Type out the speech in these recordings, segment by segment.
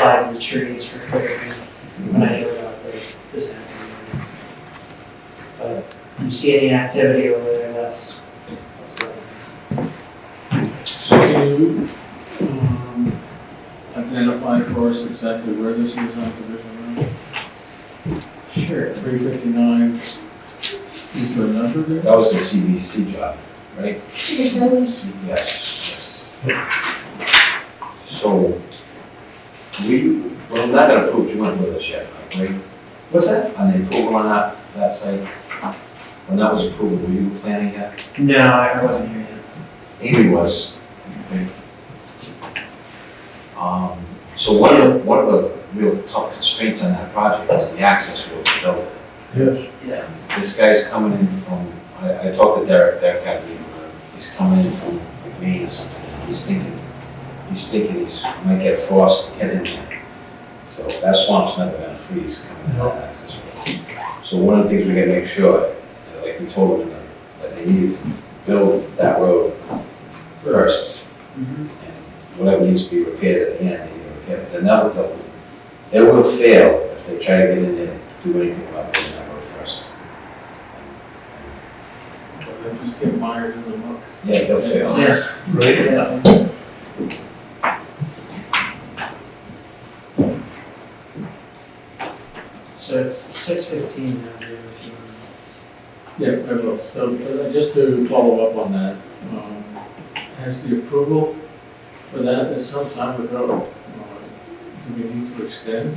apply to the trees for clearing when I drove out there this afternoon. But if you see any activity over there, that's good. So can you identify for us exactly where this is on Division Road? Sure. 359, is there a number there? That was the CBC job, right? Yes. Yes, yes. So, well, not gonna approve, you went with us yet, right? What's that? On the approval on that site? When that was approved, were you planning yet? No, I wasn't here yet. Amy was. Okay. So one of the real tough constraints on that project is the access road to build it. Yes. Yeah. This guy's coming in from, I talked to Derek had me, he's coming in from Maine or something. He's thinking he might get frost to get in there. So that swamp's never gonna freeze coming in that access road. So one of the things we gotta make sure, like we told them, that they need to build that road first. Mm-hmm. And whatever needs to be repaired at the end, they need to repair it. They will fail if they try to get in there and do anything about building that road first. They just get mired in the muck. Yeah, they'll fail. Yeah. Right? Yeah. So it's 6:15 now, Jim, if you want. Yeah, I will. So just to follow up on that, has the approval for that is some time ago? Do we need to extend?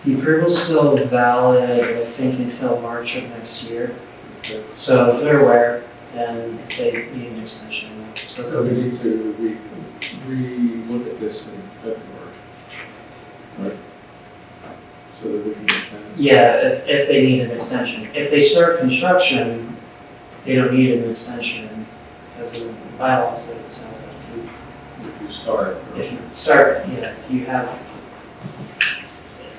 The approval's still valid, I think, until March of next year. Okay. So they're aware, and if they need an extension. So we need to re-look at this in February, right? So that we can extend. Yeah, if they need an extension. If they start construction, they don't need an extension, because the bylaws that it says that If you start. if you start, if you have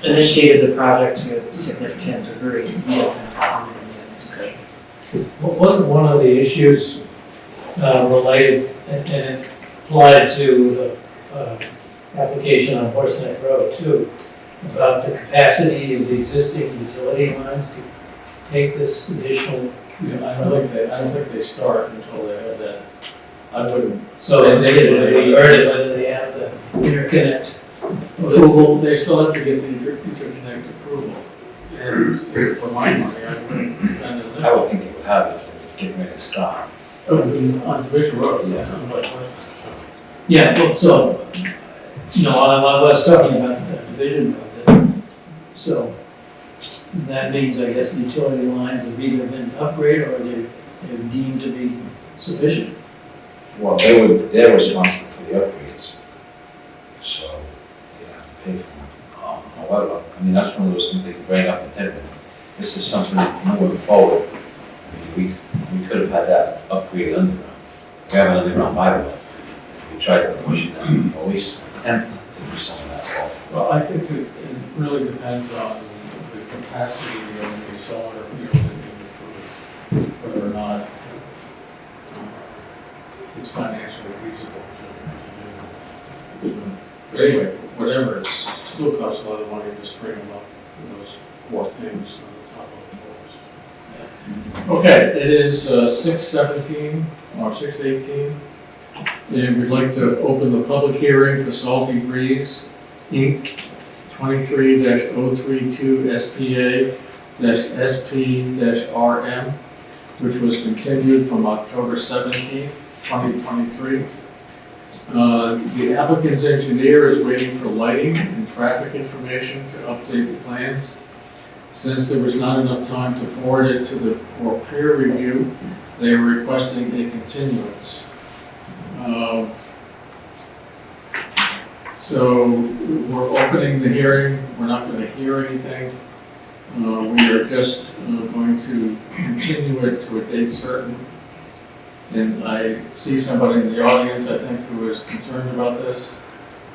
initiated the project to a significant degree, you don't have to come in and get an extension. Wasn't one of the issues related, and it applied to the application on Horse Neck Road too, about the capacity of the existing utility lines to take this additional, Yeah, I don't think they start until they have that. I wouldn't. so they heard it, whether they have the interconnect Approval, they still have to get the interconnect approval. And for my money, I wouldn't spend it. I would think they would have it if they're getting ready to start. On Division Road. Yeah. Yeah, well, so, I was talking about the division of that. So that means, I guess, the utility lines have either been upgraded or they're deemed to be sufficient. Well, they're responsible for the upgrades. So they have to pay for them. However, I mean, that's one of those things they can bring up in Tiverton. This is something moving forward. I mean, we could have had that upgraded underground. We have an underground bylaw. If we tried to push it down, or at least attempt to do some of that stuff. Well, I think it really depends on the capacity of the solar field that you approve, whether or not it's financially feasible to do. But anyway, whatever, it still costs a lot of money to string them up with those four things on the top of the poles. Okay, it is 6:17 or 6:18. And we'd like to open the public hearing for Salty Breeze, Inc., 23-032 SPA-SP-RM, which was continued from October 17th, 2023. The applicant's engineer is waiting for lighting and traffic information to update the plans. Since there was not enough time to forward it for peer review, they are requesting a continuance. So we're opening the hearing, we're not going to hear anything. We are just going to continue it to a date certain. And I see somebody in the audience, I think, who is concerned about this.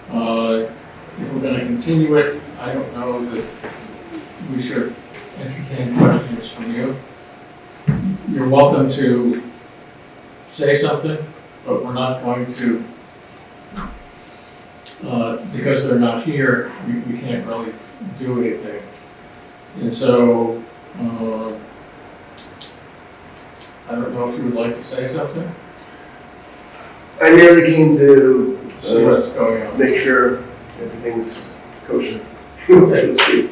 If we're going to continue it, I don't know that we should entertain questions from you. You're welcome to say something, but we're not going to because they're not here, we can't really do anything. And so, I don't know if you would like to say something, I'm merely keen to see what's going on. make sure everything's kosher, so to speak.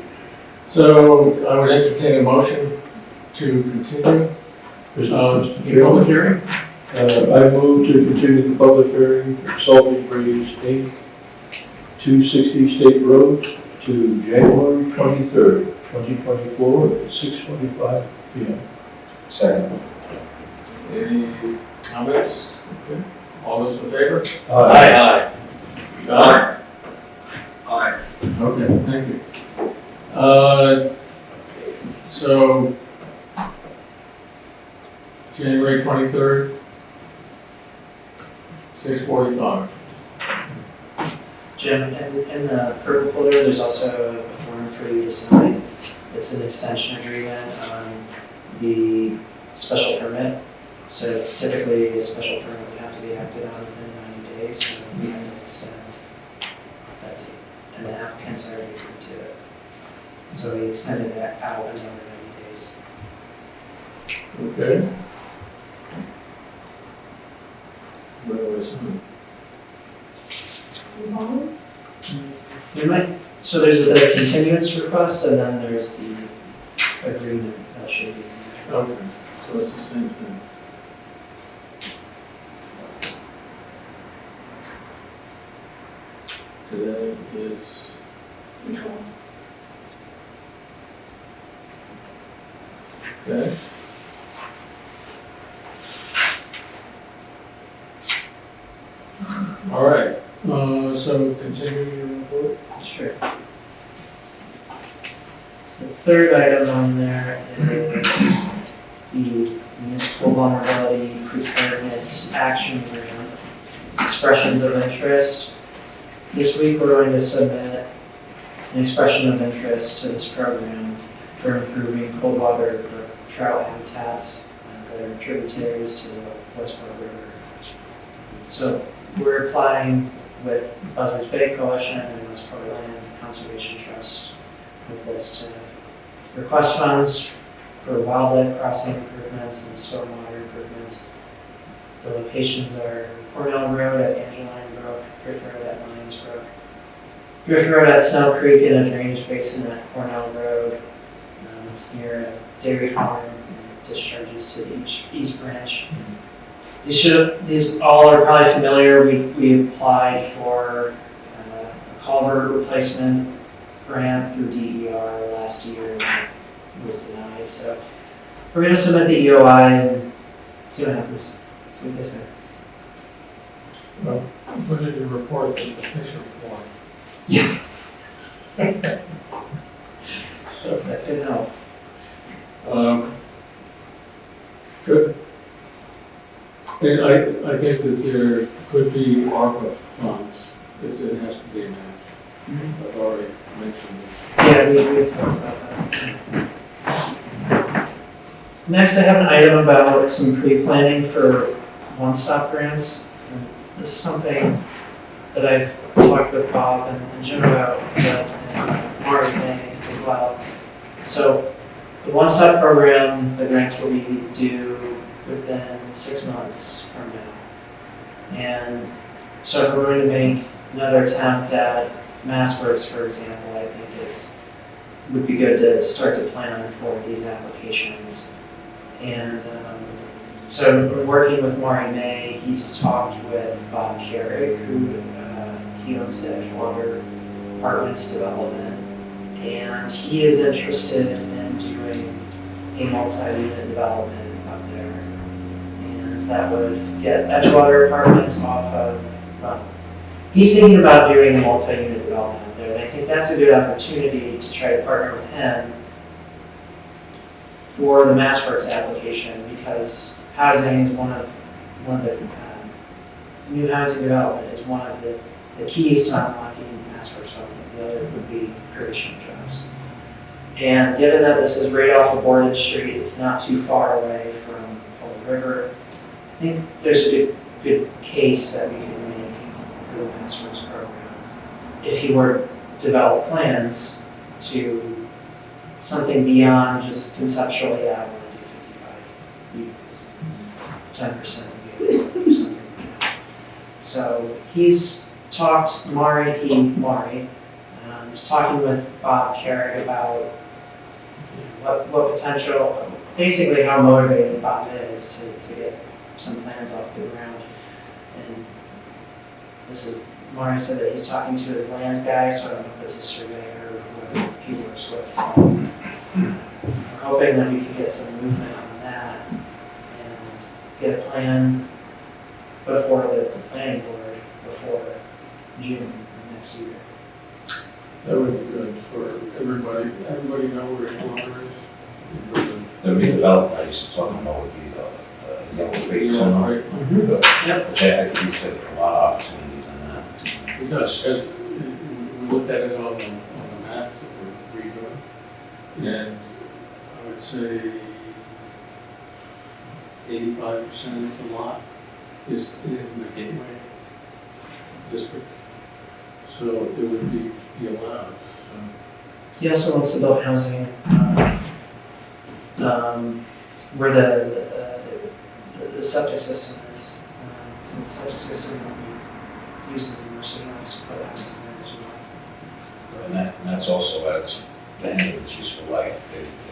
So I would entertain a motion to continue the public hearing. I move to continue the public hearing for Salty Breeze Inc., 260 State Road to January 23rd, 2024 at 6:25 p.m. Second. Any comments? Okay. All those in favor? Aye. Aye. Aye. Okay, thank you. So, January 23rd, 6:45. Jim, in the purple folder, there's also a form for you to sign. It's an extension agreement on the special permit. So typically, a special permit would have to be acted on within 90 days, so we have to extend that date. And the applicant's already agreed to it. So we extended that out another 90 days. Okay. Where was it? We might, so there's the continuance request, and then there's the agreement that should be in there. Okay, so it's the same thing. Today is. Okay. All right, so continue your report. Sure. The third item on there is the municipal vulnerability preparedness action grant, expressions of interest. This week, we're going to submit an expression of interest to this program for improving cold water for trout habitats that are tributaries to the Westbrook River. So we're applying with Buzzards Bay Coalition and Westport Land Conservation Trust with this to request funds for wildlife crossing improvements and stormwater improvements. The locations are Cornell Road at Angeline Brook, Drift Road at Lions Brook, Drift Road at Snow Creek, and a drainage basin at Cornell Road. It's near a dairy farm and discharges to the East Branch. These all are probably familiar. We applied for a culvert replacement grant through DER last year and it was denied. So we're going to submit the EOI and see what happens. See what they say. Well, what did you report in the Fisher report? So that could help. Good. And I think that there could be ARPA funds, it has to be matched. I've already mentioned it. Yeah, we talked about that. Next, I have an item about some pre-planning for one-stop grants. And this is something that I've talked with Bob and Jim about, and Mark as well. So the one-stop program, the grants will be due within 6 months from now. And so if we're going to make another attempt at MassWorks, for example, I think would be good to start to plan for these applications. And so we're working with Maury May. He's talked with Bob Carrick, who he owns the Edgewater Apartments development, and he is interested in doing a multi-unit development up there. And that would get Edgewater Apartments off of, he's thinking about doing a multi-unit development up there, and I think that's a good opportunity to try to partner with him for the MassWorks application, because housing is one of the new housing development is one of the keys to unlocking MassWorks funding. The other would be creation of jobs. And given that this is right off of Borden Street, it's not too far away from Fall River, I think there's a good case that we can make for the MassWorks program. if he were to develop plans to something beyond just conceptually, yeah, I want to do 55 units, 10% of the units, or something like that. So he's talked, Mari is talking with Bob Carrick about what potential, basically how motivated Bob is to get some plans off the ground. And this is, Mari said that he's talking to his land guy, so I don't know if it's a surveyor or whoever he works with. I'm hoping that we can get some movement on that and get a plan before the planning board, before June of next year. That would be good for everybody know where it is. The redevelopment I was talking about would be the yellow phase Yeah, tunnel, right. Yep. which I think he's got a lot of opportunities on that. It does, as we looked at it on the map that we're redoing, and I would say 85% of the lot is in the gateway district, so it would be allowed, so. He also wants to build housing, where the septic system is. So the septic system will be used anymore, so he wants to put housing there as well. And that's also at the end of its useful life,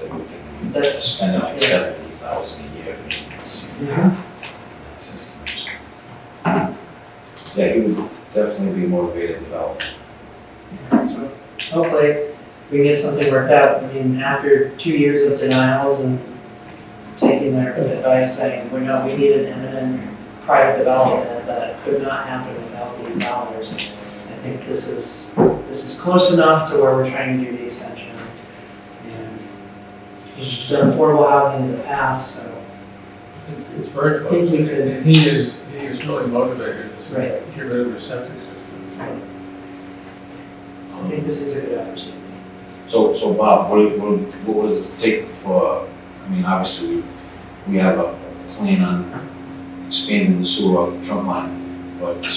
they're looking, they're That's- spending like yeah. 70,000 a year for maintenance Mhm. systems. Yeah, he would definitely be motivated to develop. So hopefully we can get something worked out. I mean, after 2 years of denials and taking their advice saying, we need an imminent private development that could not happen without these dollars. I think this is close enough to where we're trying to do the extension. And he's done affordable housing in the past, so It's very I close, think we could, and he is really motivated to Right. get rid of the septic system. I think this is a good opportunity. So Bob, what does it take for, I mean, obviously, we have a plan on expanding the sewer off the trunk line, but to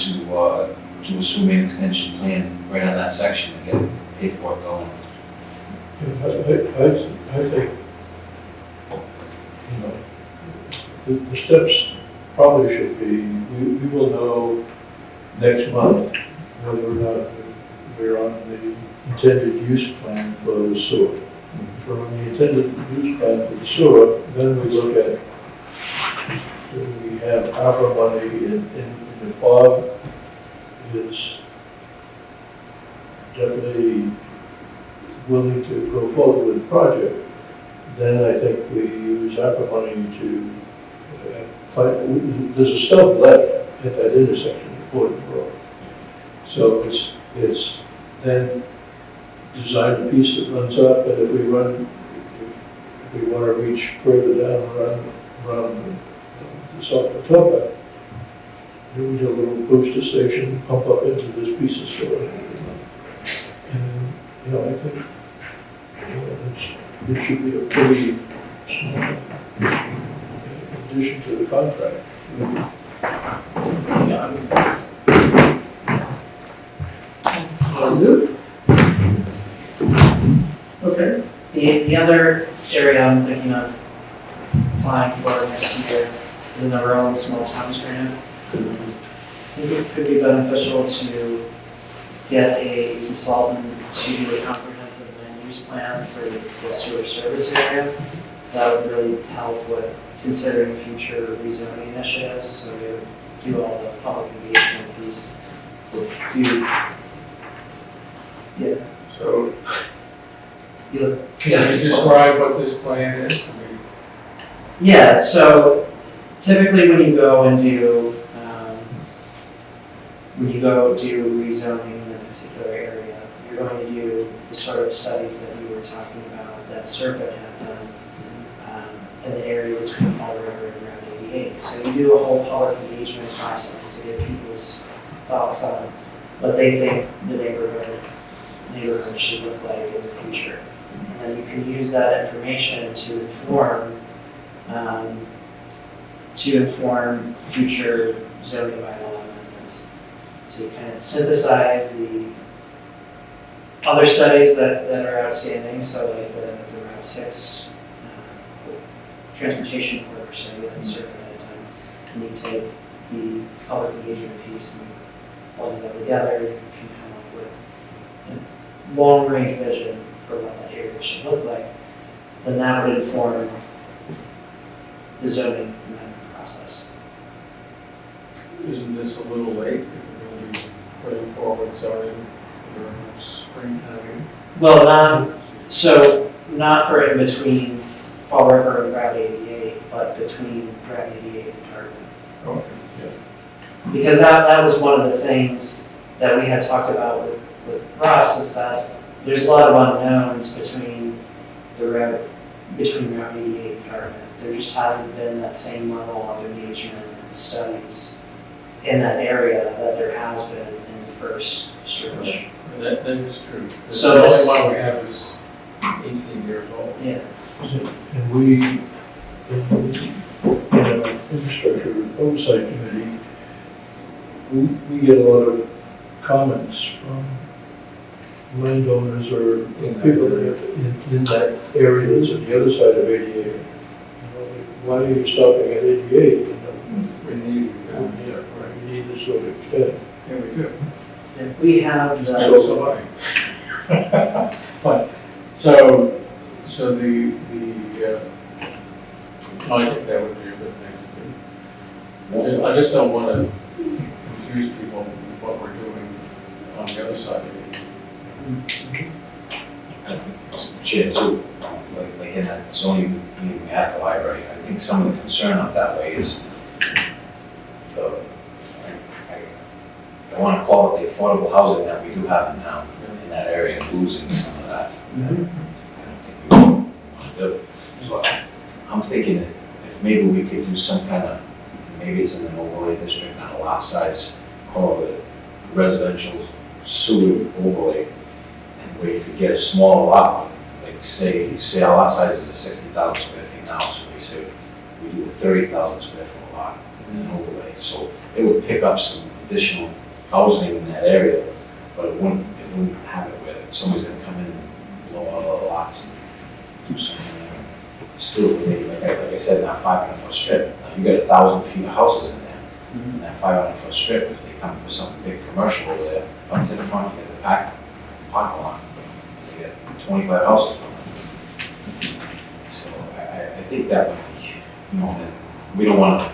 do a sewer main extension plan right on that section and get paperwork going. I think, you know, the steps probably should be, we will know next month whether or not we're on the intended use plan for the sewer. If we're on the intended use plan for the sewer, then we look at, do we have ARPA money in the Bob is definitely willing to go forward with the project, then I think we use ARPA money to there's a stub left at that intersection of Gordon Road. So it's then design a piece that runs up, and if we want to reach further down around the South Potomac, we need a little booster station, pump up into this piece of soil. And, you know, I think, you know, it should be a pretty small addition to the contract. Okay. The other area I'm thinking of applying for next year is in the rural and small towns grant. I think it could be beneficial to get a consultant to do a comprehensive land use plan for the sewer service area. That would really help with considering future rezoning initiatives, so we would do all the public engagement piece to do. Yeah, So, you look. can you describe what this plan is? I mean, Yeah, so typically when you go and do, rezoning in a particular area, you're going to do the sort of studies that you were talking about that Serpent had done in the area between Fall River and Route 88. So you do a whole public engagement process to get people's thoughts on what they think the neighborhood should look like in the future. And then you can use that information to inform future zoning bylaw amendments. So you kind of synthesize the other studies that are outstanding, so like the Route 6 transportation corridor study that was certified at the time. And you take the public engagement piece and plug them together, you can come up with a long-range vision for what that area should look like. Then that would inform the zoning amendment process. Isn't this a little late if we're going to be putting forward zoning for springtime? Well, not for in between Fall River and Route 88, but between Route 88 and Tarpon. Okay. Because that was one of the things that we had talked about with Russ, is that there's a lot of unknowns between Route 88 and Tarpon. There just hasn't been that same level of engagement and studies in that area that there has been in the first stretch. That is true. So The this- only one we have is 18 years old. Yeah. And we, in our infrastructure oversight committee, we get a lot of comments from landowners or people that are in that area that's on the other side of 88. You know, like, why are you stopping at 88? You know, We need, we need this sort of extent. yeah, we do. If we have So the, But, so the, I think that would be a good thing to do. I just don't want to confuse people with what we're doing on the other side of it. Chair, too, like in that zoning meeting at the library, I think some of the concern up that way is I want to call it the affordable housing that we do have in town, in that area, losing some of that. I don't think we want to do. So I'm thinking that if maybe we could do some kind of, maybe it's in an overlay district, not a lot size, call it residential sewer overlay, and where you could get a smaller lot, like say our lot size is 60,000 square feet now, so we say we do a 30,000 square foot lot in an overlay. So it would pick up some additional housing in that area, but it wouldn't have it where somebody's gonna come in and blow out all the lots and do something there. Still, like I said, that 500-foot strip, now you got 1,000 feet of houses in there. And that 500-foot strip, if they come for something big commercial over there, up to the front, you get the parking lot. You get 25 houses from it. So I think that would be, you know, that we don't want to,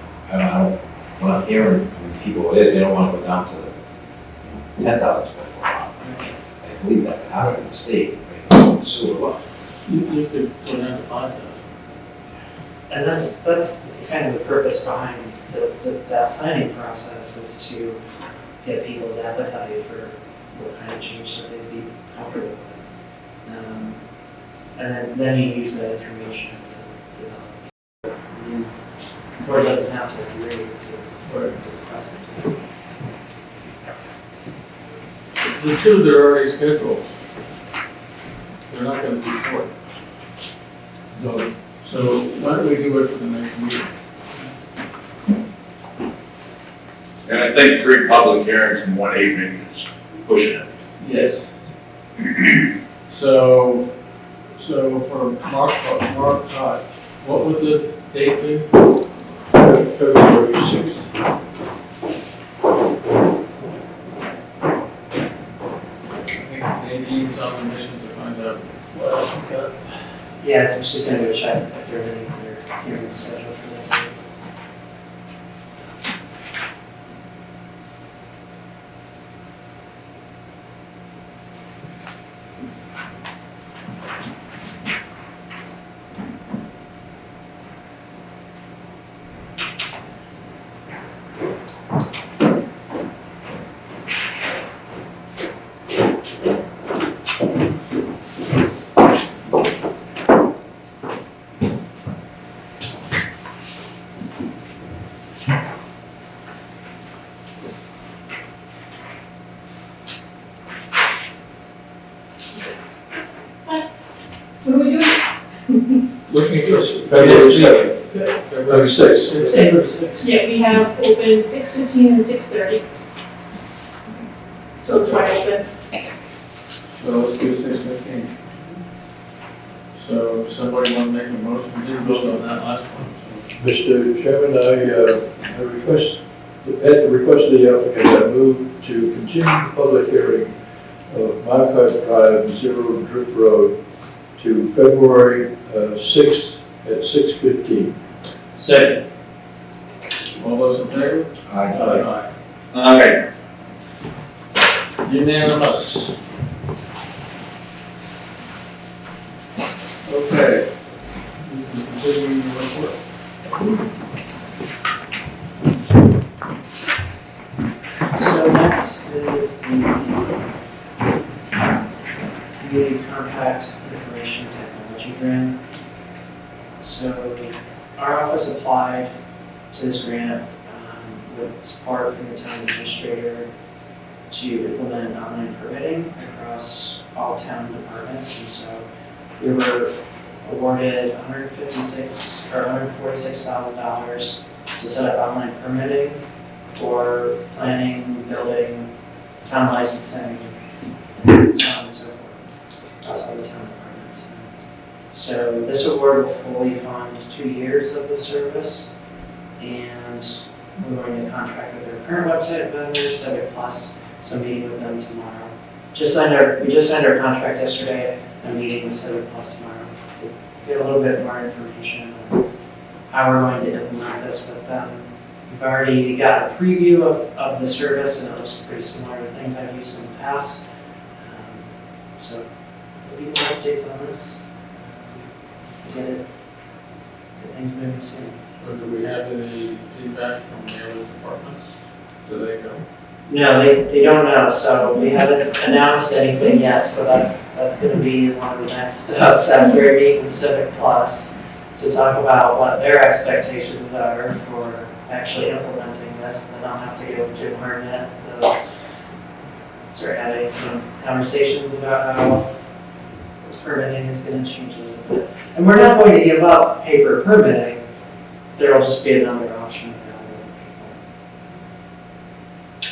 we're not hearing from people, they don't want to go down to the 10,000 square foot lot. I believe that could happen in the state, right, sewer lot. You could go down to 5,000. and that's kind of the purpose behind that planning process, is to get people's appetite for what kind of change that they'd be comfortable with. And then you use that information to develop. The board doesn't have to agree to the process. The two that are already scheduled, they're not going to be short. So why don't we do it for the next meeting? And I think 3 public hearings in one evening is pushing it. Yes. So for Mark, what would the date be? February 6th. I think Nadine's on a mission to find out what else we got. Yeah, I'm just gonna go check if there are any other hearings scheduled for next week. What are we doing? Looking for February 2nd. February 6th. 6th. Yeah, we have open 6:15 and 6:30. So it's wide open. So let's do 6:15. So somebody want to make a motion, we didn't vote on that last one, so. Mr. Chairman, I request, at the request of the applicant, I move to continue the public hearing of Marquette Drive, Zero Drip Road to February 6th at 6:15. Second. All those in favor? Aye. Okay. Unanimous. Okay. We can continue the report. So next is the community compact information technology grant. So our office applied to this grant with support from the town administrator to implement online permitting across all town departments. And so we were awarded $146,000 to set up online permitting for planning, building, town licensing, and so on and so forth, across all the town departments. So this award will fully fund 2 years of the service, and we're going to contract with our current website vendor, Civic Plus, so meeting with them tomorrow. We just signed our contract yesterday, and meeting with Civic Plus tomorrow to get a little bit more information on how we're going to implement this with them. We've already got a preview of the service, and it looks pretty similar to things I've used in the past. So there'll be more updates on this to get things moving soon. So do we have any feedback from the other departments? Do they know? No, they don't know, so we haven't announced anything yet, so that's gonna be one of the next steps after we meet with Civic Plus to talk about what their expectations are for actually implementing this. Then I'll have to go to Jim Harnett to start having some conversations about how permitting is gonna change a little bit. And we're not going to give up paper permitting, there'll just be another option available to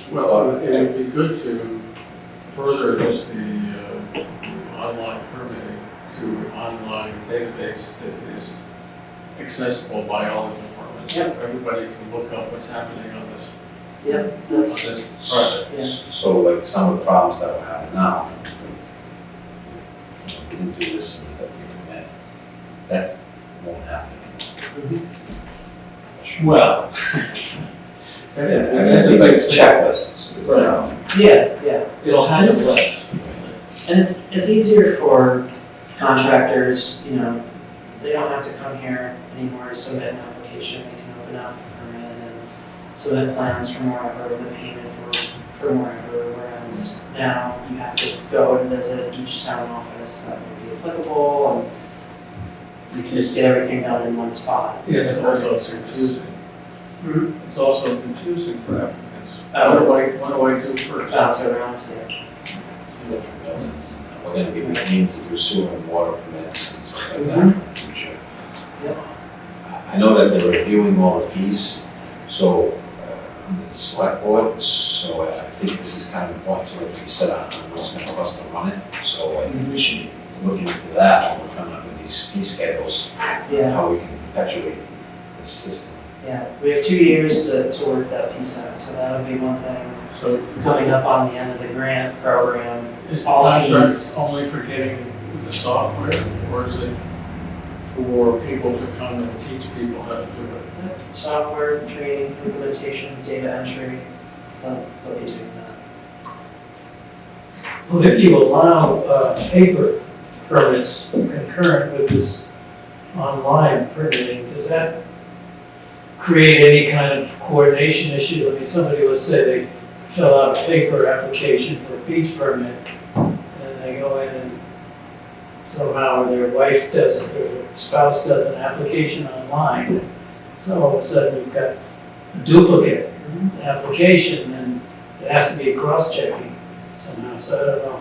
people. Well, it would be good to further just the online permitting to an online database that is accessible by all the departments. Yep. Everybody can look up what's happening on this, Yep, on that's, this project. yeah. So like some of the problems that we're having now, we didn't do this, that we permit, that won't happen. Well. I mean, it's like checklists, you know. Yeah. It'll have less. And it's easier for contractors, you know, they don't have to come here anymore to submit an application, they can open up a permit and submit plans from wherever, the payment from wherever, whereas now you have to go and visit each town office that would be applicable, and you can just get everything done in one spot. It's also confusing. Mhm. It's also confusing for applicants. Oh. What do I do first? Bounce around, yeah. Different buildings. We're gonna be beginning to do sewer and water permits and stuff like that in the future. Yep. I know that they're reviewing all the fees, so, under the select board, so I think this is kind of important to what you said on what's gonna cost to run it. So I think we should be looking into that when we're coming up with these fee schedules, Yeah. how we can perpetuate this system. Yeah, we have 2 years to work that piece out, so that'll be one thing So coming up on the end of the grant program. is the All contract fees. only for getting the software, or is it for people to come and teach people how to do it? Software, training, implementation, data entry, they'll be doing that. Well, if you allow paper permits concurrent with this online permitting, does that create any kind of coordination issue? I mean, somebody, let's say they fill out a paper application for a beach permit, and they go in and somehow their wife does, or their spouse does an application online, so all of a sudden you've got a duplicate application, and it has to be a cross-checking somehow, so I don't know.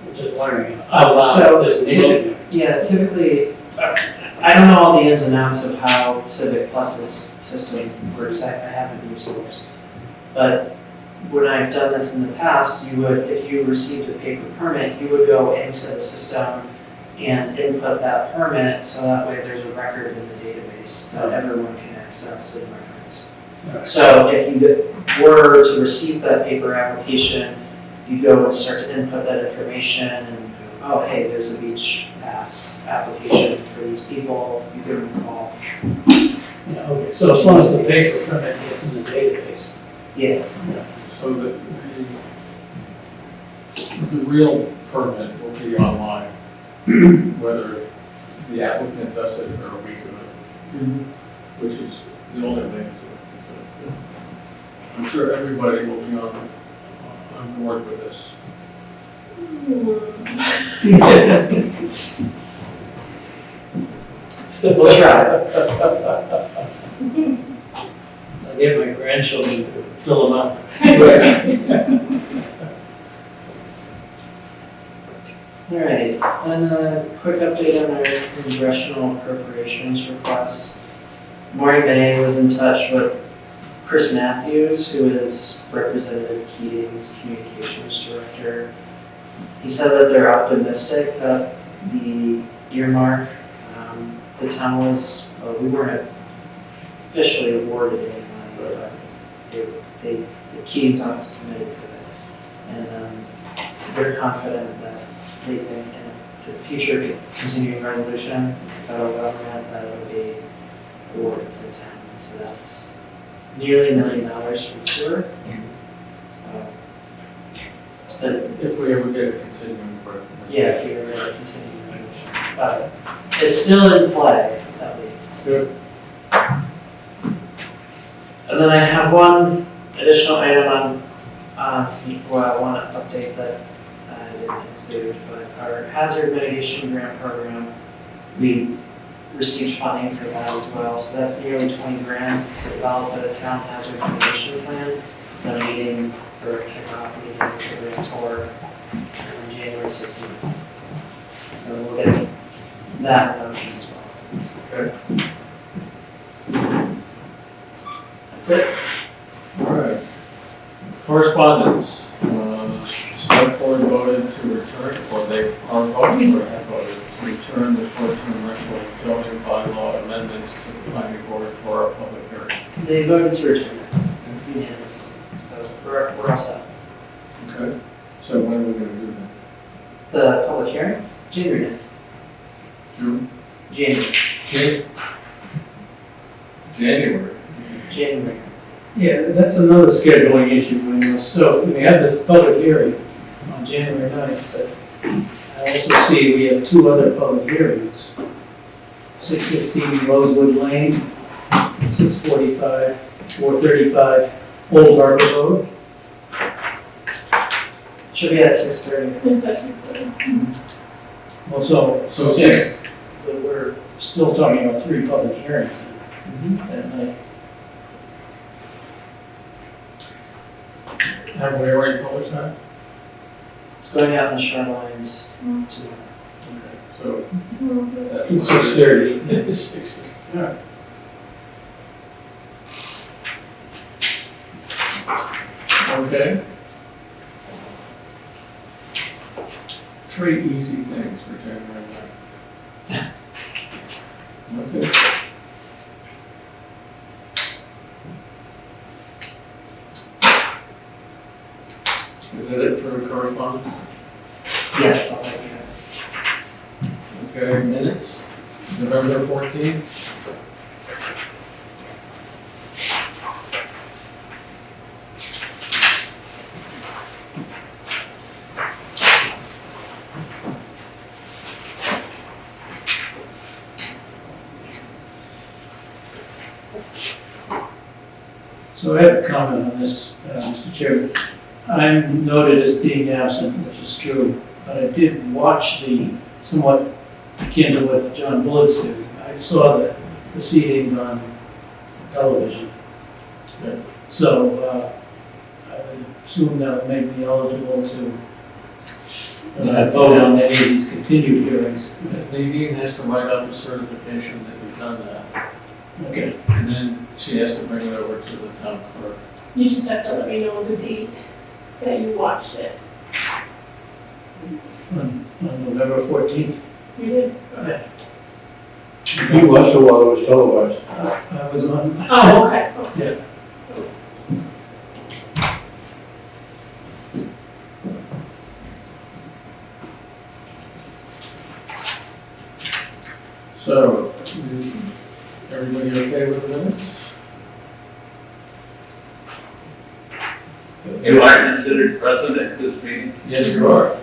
I'm just wondering out loud if there's an issue. Yeah, typically, I don't know all the ins and outs of how Civic Plus's system works, I haven't used theirs. But when I've done this in the past, you would, if you received a paper permit, you would go into the system and input that permit, so that way there's a record in the database that everyone can access and reference. Alright. So if you were to receive that paper application, you go and start to input that information and, oh, hey, there's a beach pass application for these people, you give them a call. Yeah, okay, so as long as the paper permit gets in the database. Yeah, So the real permit will be online, whether the applicant does it or we do it, which is the only thing to it. I'm sure everybody will be on board with this. we'll try. I'll get my grandchildren to fill them out. All right, then a quick update on our congressional appropriations request. Maureen May was in touch with Chris Matthews, who is Representative Keating's communications director. He said that they're optimistic that the earmark, the town was, we weren't officially awarded any money, but the Keating's office committed to it. And they're confident that they think in a future continuing resolution, with the federal government, that it'll be awarded to the town. So that's nearly $1 million from sewer. So it's been, If we ever get a continuing resolution. yeah, if you're really continuing resolution. But it's still in play, at least. Good. And then I have one additional item on, well, I want to update that I didn't include, but our hazard mitigation grant program, we received funding for that as well, so that's nearly 20 grand to develop a town hazard mitigation plan. The meeting for a kickoff meeting for the tour on January 16th. So we'll get that motion as well. Okay. That's it. All right. Correspondence. Select board voted to return, or they are voting or have voted to return the short-term rental zoning bylaw amendments to the planning board for our public hearing. They voted to return it unanimously, so we're all set. Okay. So when are we going to do that? The public hearing, January 9th. June? January. January. January. Yeah, that's another scheduling issue, you know, so we have this public hearing on January 9th, but I also see we have two other public hearings. 615 Rosewood Lane, 645, 435 Old Harbor Road. Should be at 6:30. It's at 6:30. Also, So six. but we're still talking about three public hearings that night. Have we already published that? It's going out in the shorelines tomorrow. Okay. So Mm. that's 6:30. 6. All right. Okay. Three easy things for January 9th. Okay. Is that it for correspondence? Yeah, that's all I can. Okay, minutes, November 14th. So I have a comment on this, Mr. Chairman. I'm noted as being absent, which is true, but I did watch the, somewhat akin to what John Bullock's doing. I saw the proceedings on television. So I would assume that would make me eligible to vote on any of these continued hearings. Nadine has to write up a certification that we've done that, Okay, and then she has to bring it over to the town clerk. You just have to let me know the date that you watched it. On November 14th. You did? He watched it while it was televised. I was on. Oh, okay. Yeah. So, everybody okay with the minutes? Am I considered present at this meeting? Yes, you are.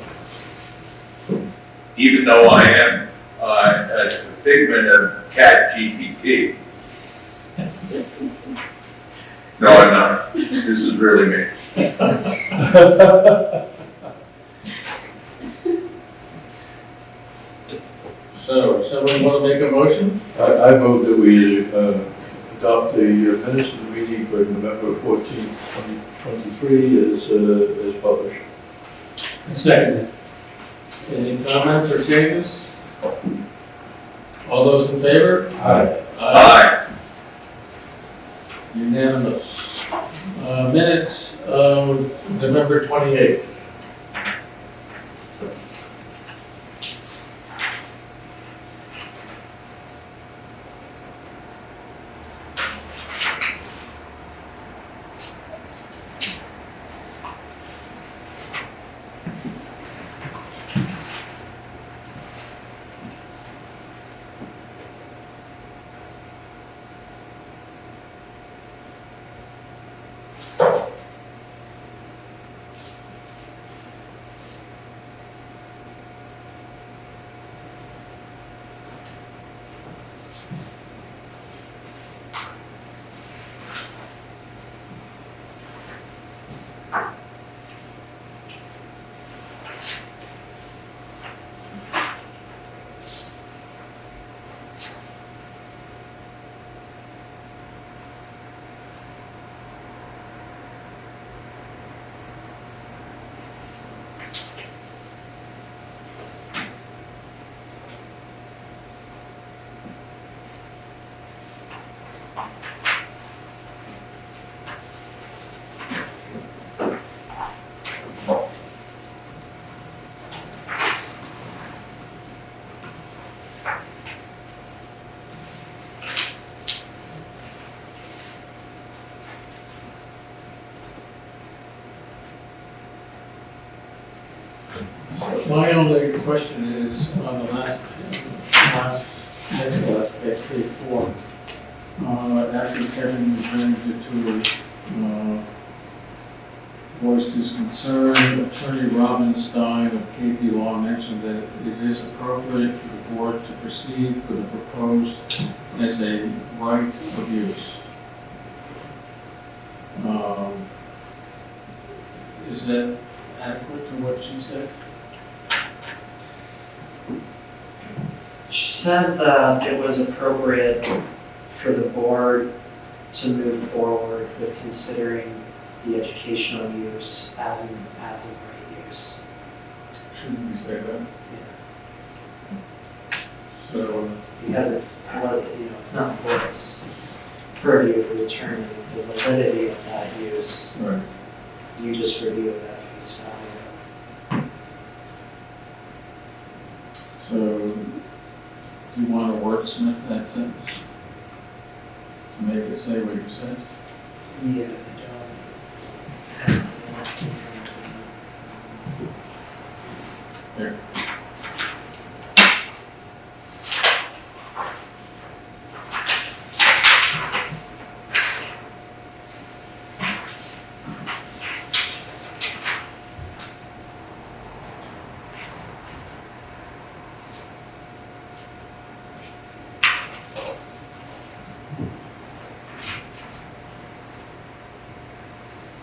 Even though I am a figment of Chat GPT? No, I'm not. This is really me. So, someone want to make a motion? I move that we adopt the minutes of the meeting for November 14th, 2023 as published. Second. Any comments or changes? All those in favor? Aye. Aye. Unanimous. Minutes of November 28th. My only question is on the last page, page 4. After Kevin voiced his concern, Attorney Robin Stein of KP Law mentioned that it is appropriate for the board to proceed with the proposed as a right of use. Is that adequate to what she said? She said that it was appropriate for the board to move forward with considering the educational use as an right use. Shouldn't we say that? So, Because it's not the board's purview to determine the validity of that use. right. You just review it at face value. So, do you want to wordsmith that sentence? To make it say what you said? Yeah, I don't have lots of information. There.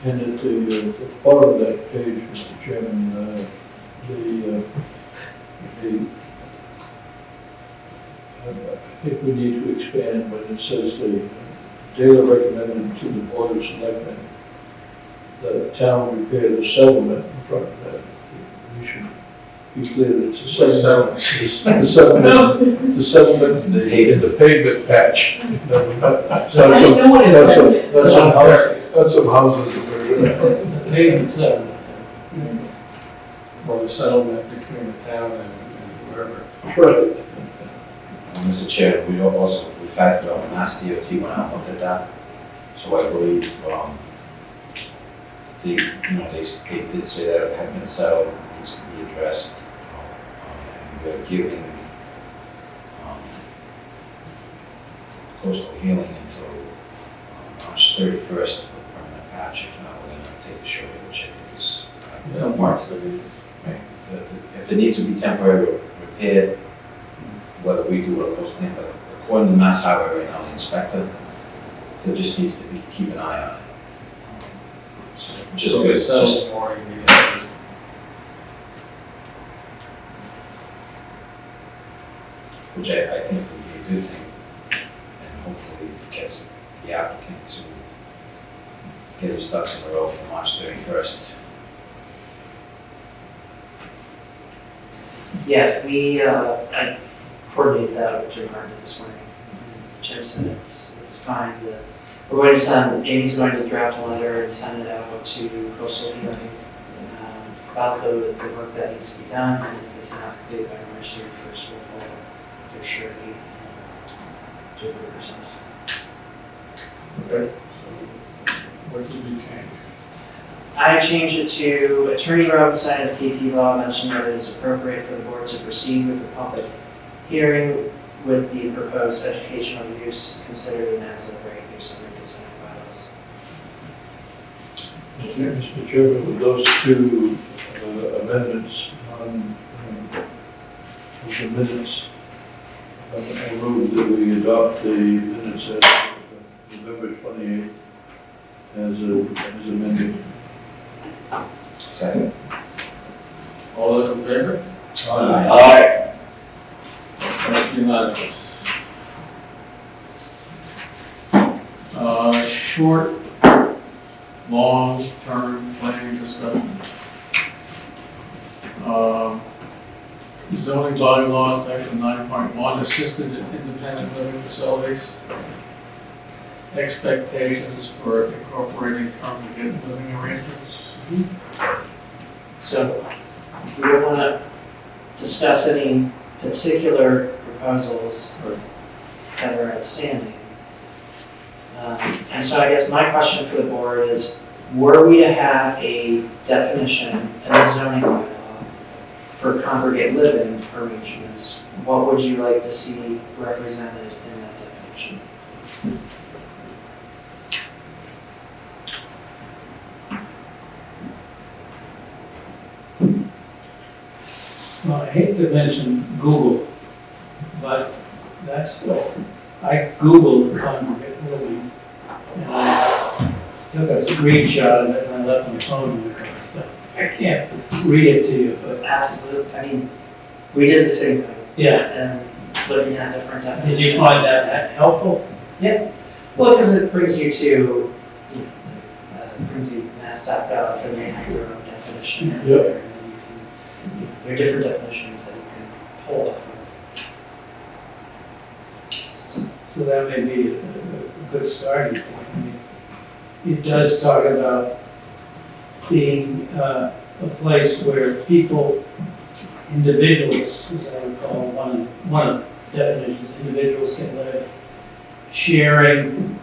And at the bottom of that page, Mr. Chairman, I think we need to expand when it says the Taylor recommended to the Board of Selectmen that the town repair the settlement in front of that. We should be clear, it's a settlement, the settlement, the pavement patch. I didn't know what it said. That's some houses that are, The pavement settlement. Or the settlement between the town and wherever. right. And Mr. Chair, we factored out Mass DOT when I looked at that. So I believe, they did say that it had been settled, it needs to be addressed. And we're giving, coastal healing until March 31st for the permanent patch. If not, we're gonna take the short end, which I think is. Until March 30th. Right. If it needs to be temporarily repaired, whether we do it or coastal healing, but according to Mass Highway right now, the inspector, so it just needs to be, keep an eye on it. So, which is So good. it's settled more immediately. Which I think would be a good thing, and hopefully gets the applicant to get his ducks in a row for March 31st. Yeah, I coordinated that with Jim Martin this morning. Jim said it's fine, we're going to send, Amy's going to draft a letter and send it out to Coastal Healing about the work that needs to be done, and if it's not completed by March 31st, we'll follow their surety to the ourselves. Okay. So what did you change? I changed it to Attorney Robinson of KP Law mentioned that it is appropriate for the board to proceed with the public hearing with the proposed educational use considered an as-of right use under the zoning bylaws. Mr. Chairman, with those two amendments on the minutes, I move that we adopt the minutes as November 28th as amended. Second. All those in favor? Aye. That's unanimous. Short, long-term planning discussion. Zoning bylaws, section 9.1, assisted and independent living facilities. Expectations for incorporating congregate living arrangements. So we don't want to discuss any particular proposals that are outstanding. And so I guess my question for the board is, were we to have a definition in the zoning bylaw for congregate living arrangements, what would you like to see represented in that definition? Well, I hate to mention Google, but that's, I Googled congregate living, and I took a screenshot of it and I left my phone in the car. So I can't read it to you, but Absolutely, I mean, we did the same thing, yeah. and looking at different definitions. Did you find that helpful? Well, because it brings you to, you know, brings you mass.gov and they have their own definition. Yep. And then you can, you know, there are different definitions that you can pull off of. So that may be a good starting point. I mean, it does talk about being a place where people, individuals, as I would call one of the definitions, individuals can live, sharing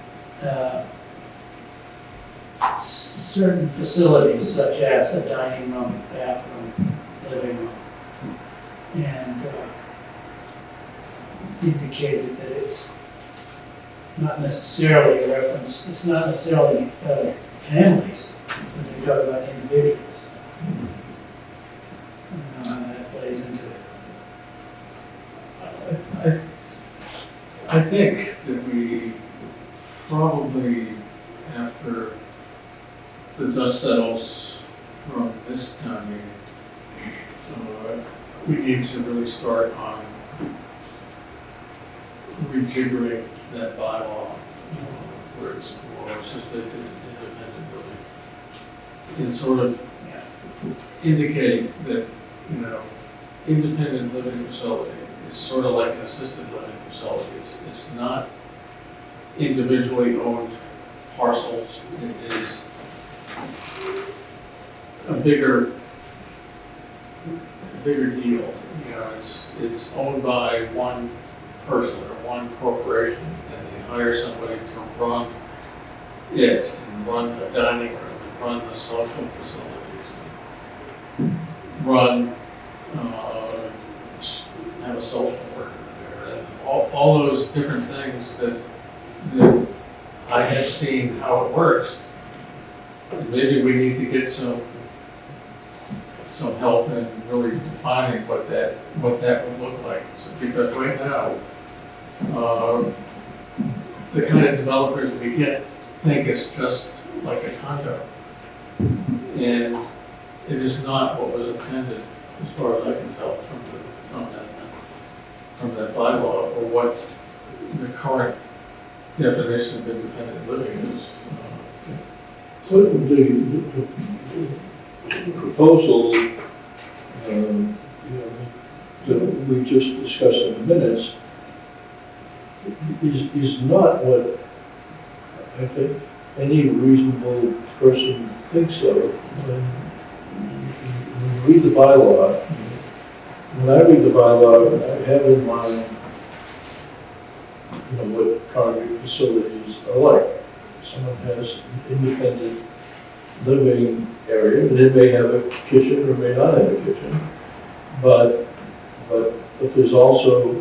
certain facilities such as a dining room, bathroom, living room, and indicated that it's not necessarily a reference, it's not necessarily families, but they talk about individuals. I don't know how that plays into it. I think that we probably, after the dust settles from this town meeting, we need to really start on rejiggering that bylaw where it's more assisted and independent living. And sort of indicate that, you know, independent living facility is sort of like an assisted living facility. It's not individually owned parcels. It is a bigger deal. You know, it's owned by one person or one corporation, and they hire somebody to run it and run the dining room, and run the social facilities, run, have a social worker there, and all those different things that I have seen how it works. And maybe we need to get some help in really defining what that would look like. So, because right now, the kind of developers we get think it's just like a condo. And it is not what was intended, as far as I can tell, from that bylaw, or what the current definition of independent living is. So the proposal, that we just discussed in the minutes, is not what I think any reasonable person thinks of when you read the bylaw. When I read the bylaw, I have in mind, what congregate facilities are like. Someone has an independent living area, and it may have a kitchen or may not have a kitchen, but there's also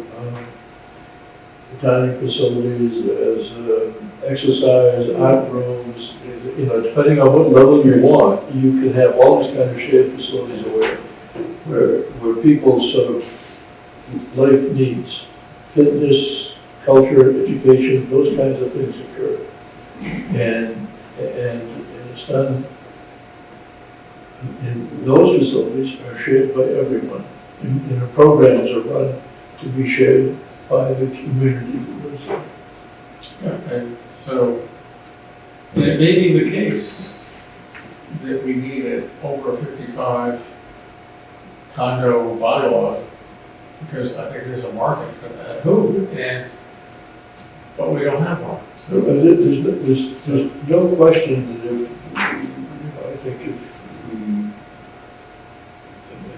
dining facilities, there's exercise, art rooms, depending on what level you want, you can have all these kind of shared facilities where people's sort of life needs, fitness, culture, education, those kinds of things occur. And it's done, and those facilities are shared by everyone. And the programs are run to be shared by the community that lives there. Yeah, and so it may be the case that we need an over 55 condo bylaw, because I think there's a market for that. But we don't have one. So There's no question that I think if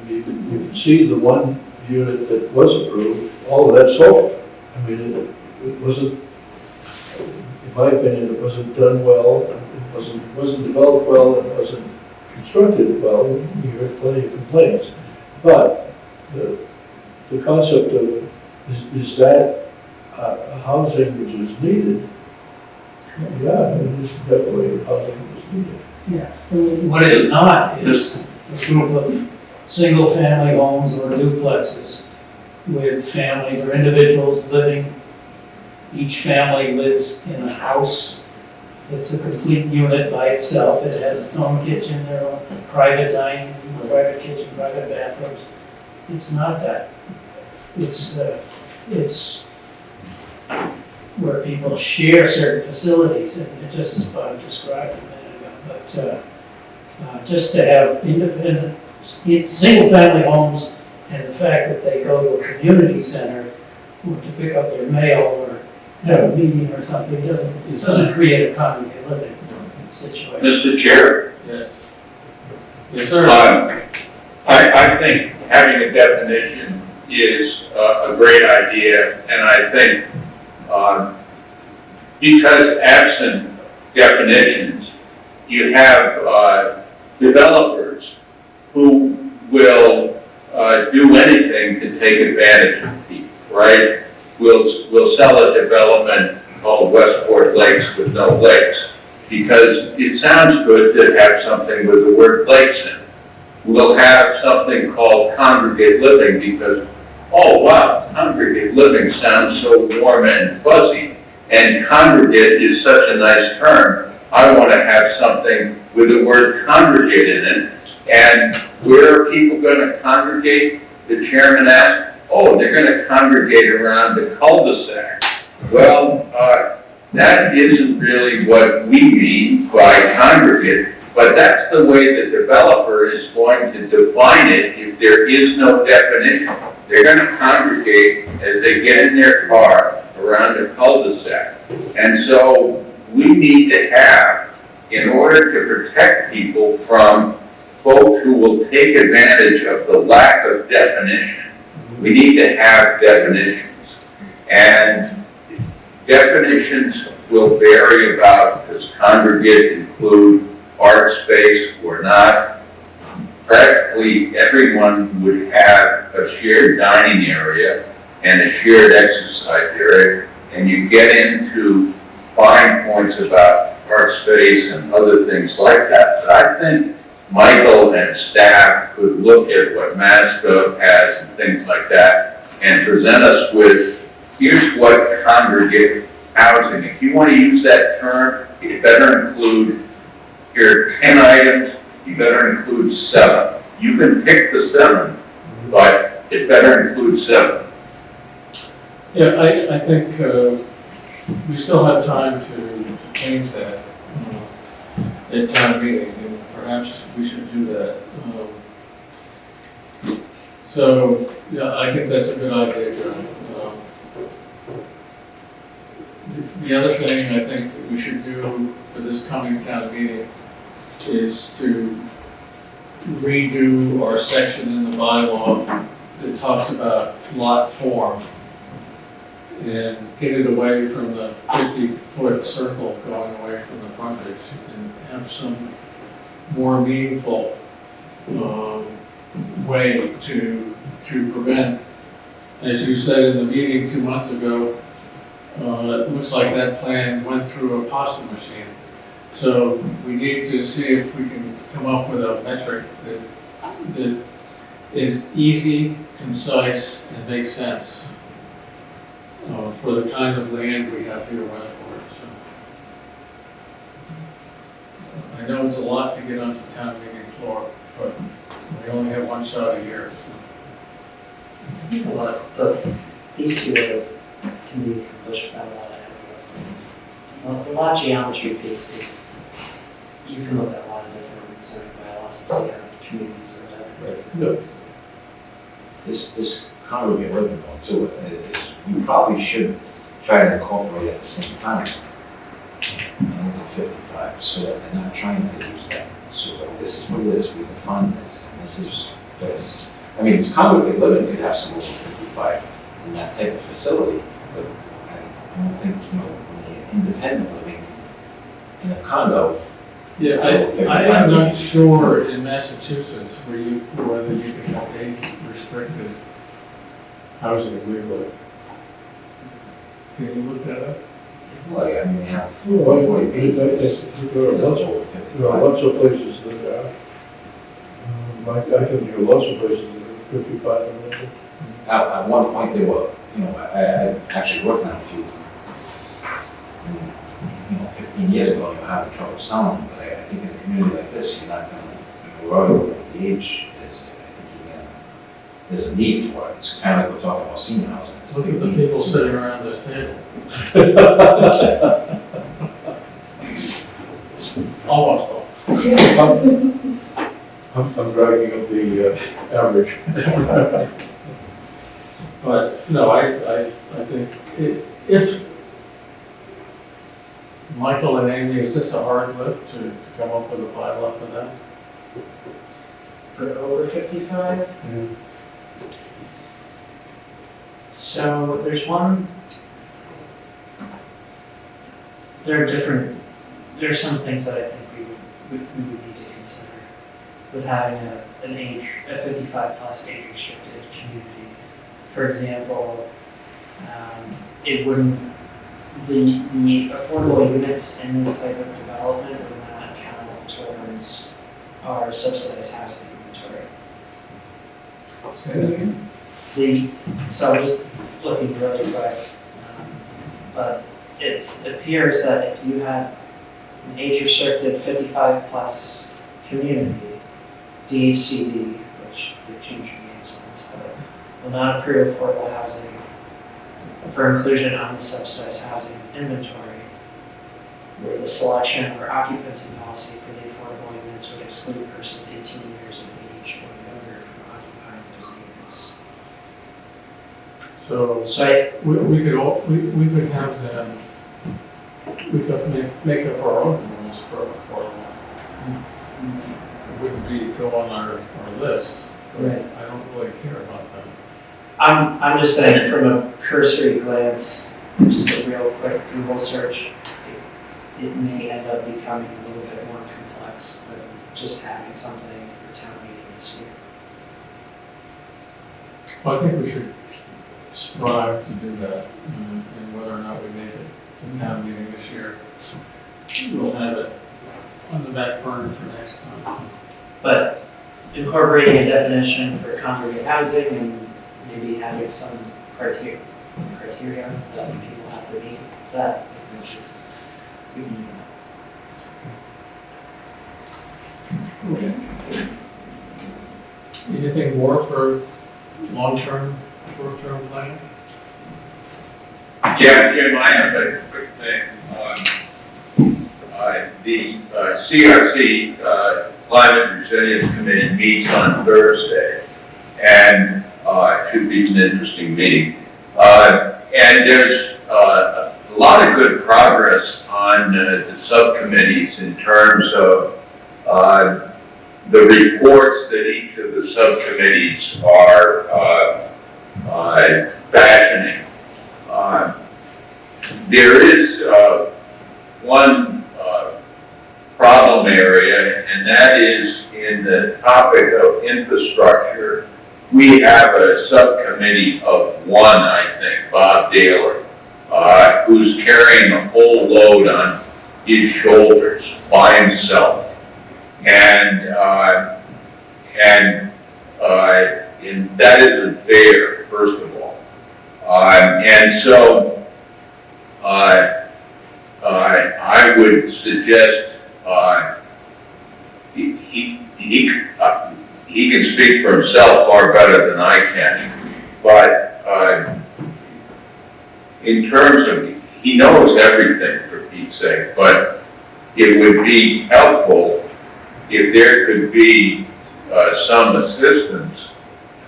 you can see the one unit that was approved, all of that sold. I mean, it wasn't, in my opinion, it wasn't done well, it wasn't developed well, it wasn't constructed well. You heard plenty of complaints. But the concept of, is that a housing which is needed? Yeah, it is definitely a housing which is needed. Yeah, what it's not is a group of single-family homes or duplexes with families or individuals living. Each family lives in a house. It's a complete unit by itself. It has its own kitchen, their own private dining, private kitchen, private bathrooms. It's not that. It's where people share certain facilities, and just as Bob described a minute ago. But just to have independent, single-family homes, and the fact that they go to a community center or to pick up their mail or have a meeting or something, doesn't create a congregate living situation. Mr. Chair, Yes. Yes, sir. I think having a definition is a great idea, and I think because absent definitions, you have developers who will do anything to take advantage of people, right? We'll sell a development called Westport Lakes with no lakes, because it sounds good to have something with the word lakes in it. We'll have something called congregate living because, oh wow, congregate living sounds so warm and fuzzy, and congregate is such a nice term. I want to have something with the word congregate in it. And where are people going to congregate? The chairman asked, oh, they're going to congregate around the cul-de-sac. Well, that isn't really what we mean by congregate. But that's the way the developer is going to define it if there is no definition. They're gonna congregate as they get in their car around a cul-de-sac. And so we need to have, in order to protect people from folks who will take advantage of the lack of definition, we need to have definitions. And definitions will vary about, does congregate include art space or not? Practically everyone would have a shared dining area and a shared exercise area, and you get into fine points about art space and other things like that. But I think Michael and staff could look at what MassGov has and things like that and present us with, here's what congregate housing. If you want to use that term, it better include, here are 10 items, you better include 7. You can pick the 7, but it better include 7. Yeah, I think we still have time to change that at town meeting, and perhaps we should do that. So, yeah, I think that's a good idea, John. The other thing I think that we should do for this coming town meeting is to redo our section in the bylaw that talks about lot form and get it away from the 50-foot circle going away from the frontage and have some more meaningful way to prevent, as you said in the meeting 2 months ago, it looks like that plan went through a pasta machine. So we need to see if we can come up with a metric that is easy, concise, and makes sense for the kind of land we have here in Westport. So I know it's a lot to get onto town meeting floor, but we only have one shot a year. I think a lot of these two can be accomplished without a lot of effort. The lot geometry piece is, you can look at a lot of different zoning bylaws and see how communities are done. No. This congregate living law too, is, you probably should try to incorporate at the same time. Local 55, so that they're not trying to use that. So that this is what it is, we define this, and this is this. I mean, congregate living could have some over 55 in that type of facility, but I don't think, you know, when you're independent living in a condo. Yeah, I am not sure in Massachusetts whether you can have age-restricted housing legally. Can you look that up? Well, I mean, you have Well, 40 there are lots of, over there are 55. lots of places that are, like, I can hear lots of places that are 55 and older. At one point, they were, you know, I actually worked on a few. You know, 15 years ago, you were having trouble selling them, but I think in a community like this, you're not going to worry about the age. There's a need for it. It's kind of like we're talking about senior housing. Look at the people sitting around this table. Almost all. I'm dragging up the average. But, no, I think if, Michael and Amy, is this a hard lift to come up with a bylaw for that? For over 55? Yeah. So there's one, there's some things that I think we would need to consider with having a 55 plus age restricted community. For example, it wouldn't, the affordable units in this type of development would not count towards our subsidized housing inventory. Say that again? So I'm just looking really quick, but it appears that if you have an age-restricted 55 plus community, DHCD, which they changed the names on this, but will not approve affordable housing for inclusion on the subsidized housing inventory, where the selection or occupancy policy for the affordable ordinance would exclude persons 18 years of age or younger from occupying those units. So So I, we could have them, we could make up our own rules for it wouldn't be go on our list. But Right. I don't really care about that. I'm just saying from a cursory glance, just a real quick Google search, it may end up becoming a little bit more complex than just having something for town meeting this year. Well, I think we should strive to do that, and whether or not we make it to town meeting this year, we'll have it on the back burner for next time. But incorporating a definition for congregate housing and maybe having some criteria that people have to meet, that which is, we can do that. Okay. Anything more for long-term, short-term planning? Yeah, Jim, I have a quick thing on, the CRC, Climate Resilience Committee meets on Thursday, and, it should be an interesting meeting. And there's, a lot of good progress on, the subcommittees in terms of, the reports that each of the subcommittees are, fashioning. There is one problem area, and that is in the topic of infrastructure. We have a subcommittee of one, I think, Bob Daly, who's carrying the whole load on his shoulders by himself. And that isn't fair, first of all. And so I would suggest he can speak for himself far better than I can, but in terms of, he knows everything for Pete's sake, but it would be helpful if there could be some assistance,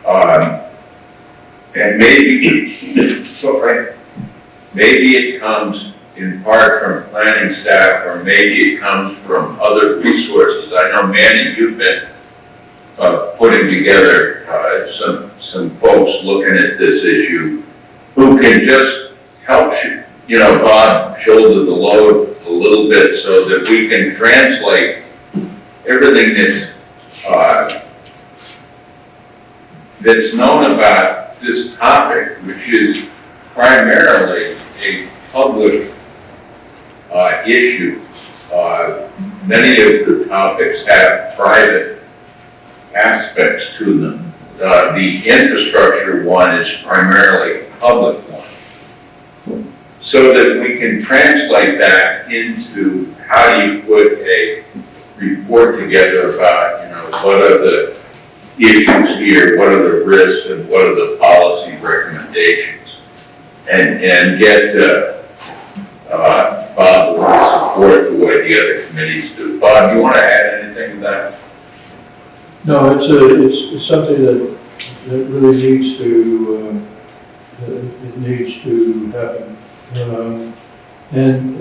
and maybe, sorry, maybe it comes in part from planning staff, or maybe it comes from other resources. I know, Manny, you've been putting together some folks looking at this issue who can just help, Bob shoulder the load a little bit so that we can translate everything that's known about this topic, which is primarily a public issue. Many of the topics have private aspects to them. The infrastructure one is primarily a public one. So that we can translate that into how you put a report together about, what are the issues here, what are the risks, and what are the policy recommendations. And get Bob will support the way the other committees do. Bob, you want to add anything to that? No, it's something that really needs to, it needs to happen. And then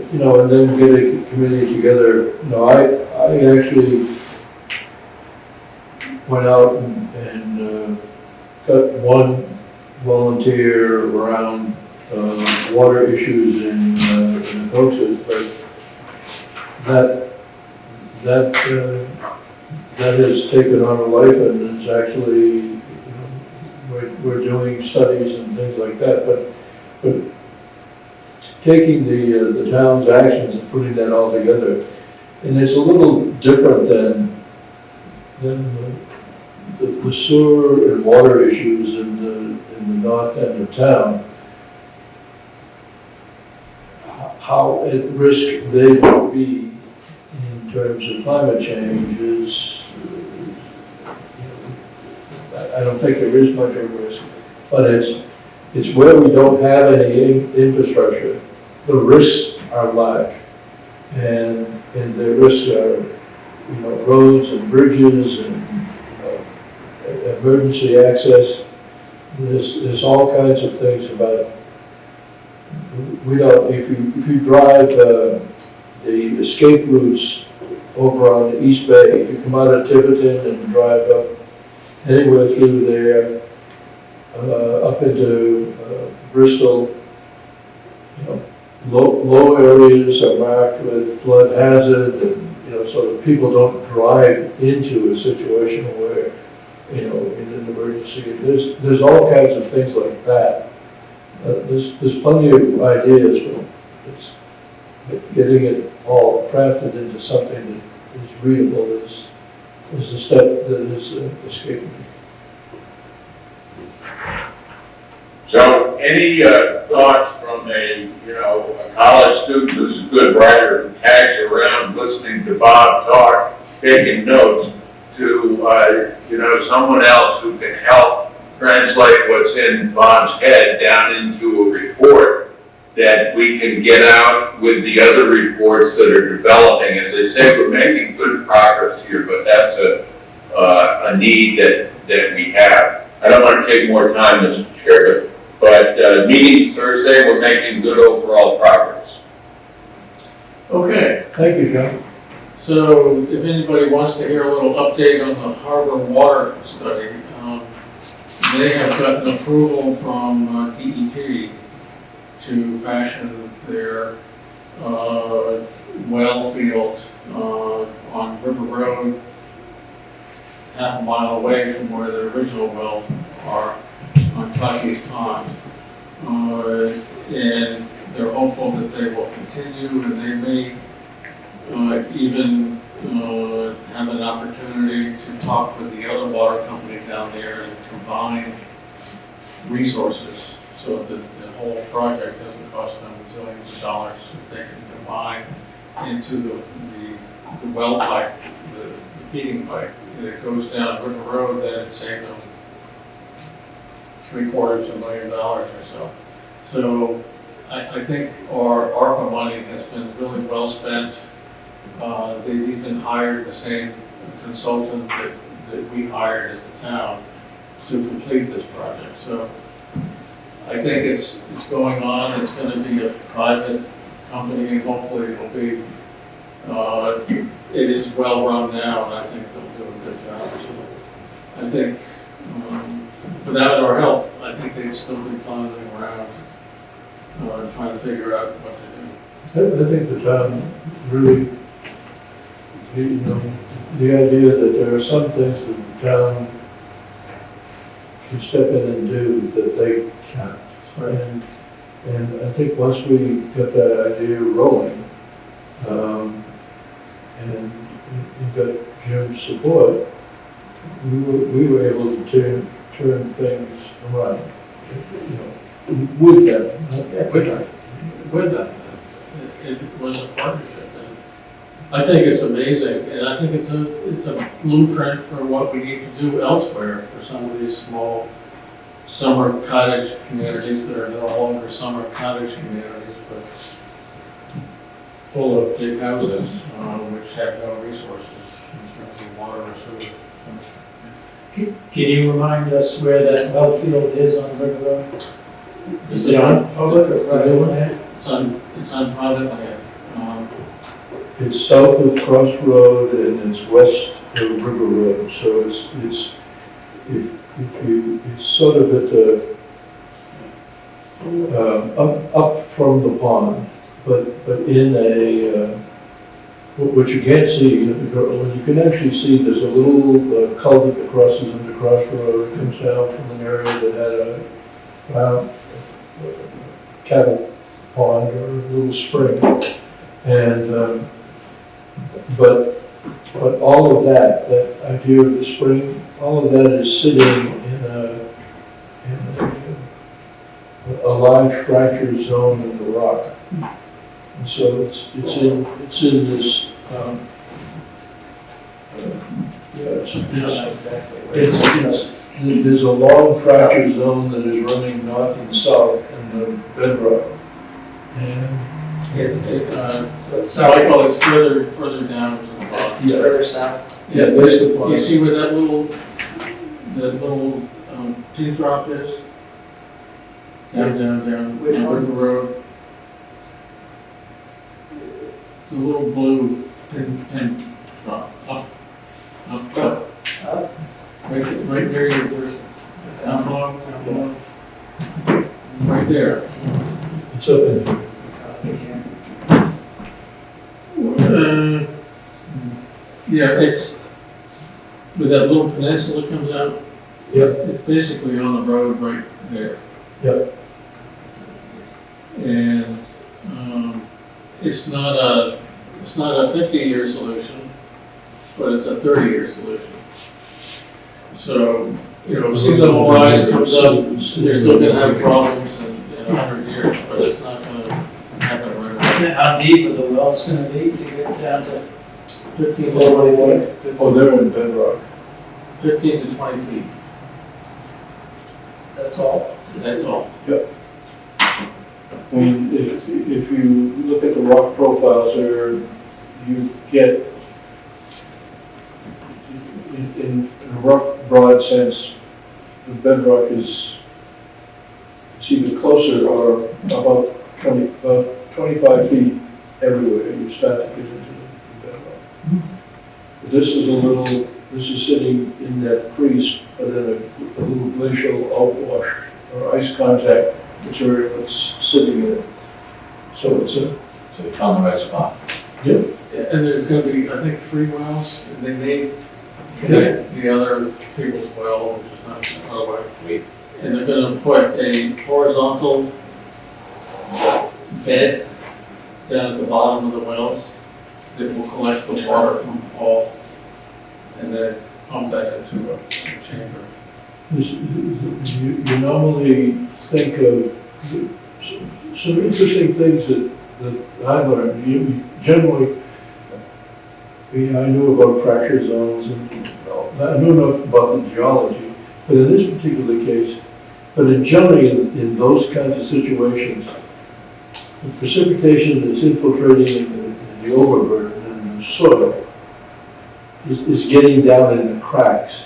get a committee together. I actually went out and got one volunteer around water issues in Oakland, but that has taken on a life, and it's actually, we're doing studies and things like that, but taking the town's actions and putting that all together, and it's a little different than the sewer and water issues in the north end of town. How at risk they will be in terms of climate change is, I don't think there is much of a risk, but it's where we don't have any infrastructure. The risks are large, and the risks are roads and bridges and, emergency access. There's all kinds of things about, we don't, if you drive, the escape routes over on the East Bay, if you come out of Tiverton and drive up anywhere through there, up into Bristol, low areas are marked with flood hazard, and, so that people don't drive into a situation where, in an emergency. There's all kinds of things like that. There's plenty of ideas, but getting it all crafted into something that is readable is a step that is escaping me. So any thoughts from a college student who's a good writer, who tags around listening to Bob talk, taking notes, to, someone else who can help translate what's in Bob's head down into a report that we can get out with the other reports that are developing? As I say, we're making good progress here, but that's a need that we have. I don't want to take more time, Mr. Chair, but meetings Thursday, we're making good overall progress. Okay, Thank you, John. so if anybody wants to hear a little update on the harbor water study, they have gotten approval from DEP to fashion their well field on River Road, half a mile away from where the original wells are on Cocky's Pond. And they're hopeful that they will continue, and they may even have an opportunity to talk with the other water company down there and combine resources so that the whole project doesn't cost them zillions of dollars. If they can combine into the well pipe, the feeding pipe that goes down River Road, then it'd save them $750,000 or so. So I think our ARPA money has been really well spent. They've even hired the same consultant that we hired as the town to complete this project. So I think it's going on. It's going to be a private company, and hopefully it'll be, it is well run now, and I think they'll do a good job. So I think without our help, I think they'd still be floundering around trying to figure out what to do. I think the town really, the idea that there are some things that the town can step in and do that they can't. And I think once we got that idea rolling, and you got Jim's support, we were able to turn things around, with them. With them. It was a partnership. And I think it's amazing, and I think it's a blueprint for what we need to do elsewhere for some of these small summer cottage communities that are no longer summer cottage communities, but full of big houses, which have no resources in terms of water or sewer. Can you remind us where that well field is on River Road? Is it on public or private land? It's on private land. It's south of Cross Road and it's west of River Road, so it's sort of at the, up from the pond, but in a, what you can't see, what you can actually see, there's a little culvert that crosses into Cross Road, comes down from an area that had a cattle pond or a little spring. And, but all of that idea of the spring, all of that is sitting in a large fracture zone in the rock. And so it's in this, there's a long fracture zone that is running north and south in the bedrock. And Michael, it's further down to the bottom. It's further south. Yeah, that's the You plan. see where that little pin drop is? Down, Which on one? River Road. The little blue pin drop, up. Up? Right there, there's down below. Right there. Let's see. It's up in here. Here. Yeah, it's, where that little peninsula comes out. Yep. It's basically on the road right there. Yep. And, it's not a 50-year solution, but it's a 30-year solution. So, you know, sea level rise comes up, they're still gonna have problems in 100 years, but it's not gonna happen right away. How deep are the wells gonna be to get down to? 15 to 20 feet. Oh, they're in bedrock. 15 to 20 feet, That's all? that's all. I mean, if you look at the rock profiles there, you get, in a rough, broad sense, the bedrock is, it's either closer or about 25 feet everywhere you start to get into the bedrock. This is sitting in that crease, but in a little glacial outwash or ice contact material that's sitting in it. So it's a, So we found the right spot. And there's gonna be, I think, 3 wells, and they may connect the other people's well, which is not far away. Great. And they're gonna put a horizontal bed down at the bottom of the wells that will collect the water from all, and then pump that into a chamber. you normally think of some interesting things that I learned. You generally, I knew about fracture zones and I knew enough about the geology, but in this particular case, generally in those kinds of situations, the precipitation that's infiltrating in the overburden and the soil is getting down in the cracks.